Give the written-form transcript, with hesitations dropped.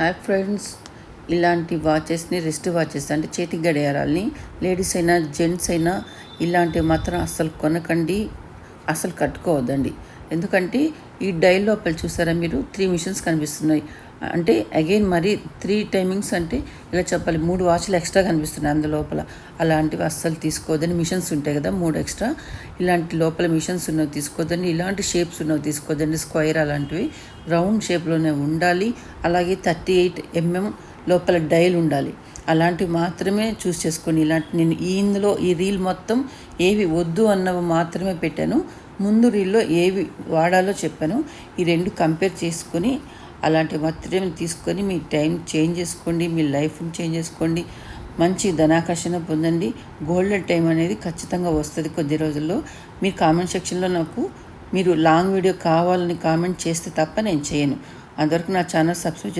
Hi friends, ఇలాంటి వాచెస్ని wrist watches అంటే చేతి గడియారాలని లేడీస్ అయినా జెంట్స్ అయినా ఇలాంటివి మాత్రం అస్సలు కొనకండి, అసలు కట్టుకోవద్దండి. ఎందుకంటే ఈ డైల్ లోపల చూసారా మీరు 3 మిషన్స్ కనిపిస్తున్నాయి. అంటే అగైన్ మరి 3 టైమింగ్స్ అంటే ఇలా చెప్పాలి, 3 వాచ్లు ఎక్స్ట్రా కనిపిస్తున్నాయి అందులోపల. అలాంటివి అస్సలు తీసుకోవద్దని. మిషన్స్ ఉంటాయి కదా 3 ఎక్స్ట్రా, ఇలాంటి లోపల మిషన్స్ ఉన్నవి తీసుకోవద్దండి. ఇలాంటి షేప్స్ ఉన్నవి తీసుకోవద్దండి. స్క్వైర్ అలాంటివి రౌండ్ షేప్లోనే ఉండాలి. అలాగే 38mm లోపల డైల్ ఉండాలి. అలాంటివి మాత్రమే చూస్ చేసుకొని, ఇలాంటి నేను ఇందులో ఈ రీల్ మొత్తం ఏవి వద్దు అన్నవి మాత్రమే పెట్టాను. ముందు రీల్లో ఏవి వాడాలో చెప్పాను. ఈ 2 కంపేర్ చేసుకొని అలాంటి మాత్రమే తీసుకొని మీ టైం చేంజ్ చేసుకోండి, మీ లైఫ్ని చేంజ్ చేసుకోండి, మంచి ధనాకర్షణ పొందండి. గోల్డెన్ టైం అనేది ఖచ్చితంగా వస్తుంది కొద్ది రోజుల్లో. మీరు కామెంట్ సెక్షన్లో నాకు మీరు లాంగ్ వీడియో కావాలని కామెంట్ చేస్తే తప్ప నేను చేయను. అంతవరకు నా ఛానల్ సబ్స్క్రైబ్ చేసుకోండి.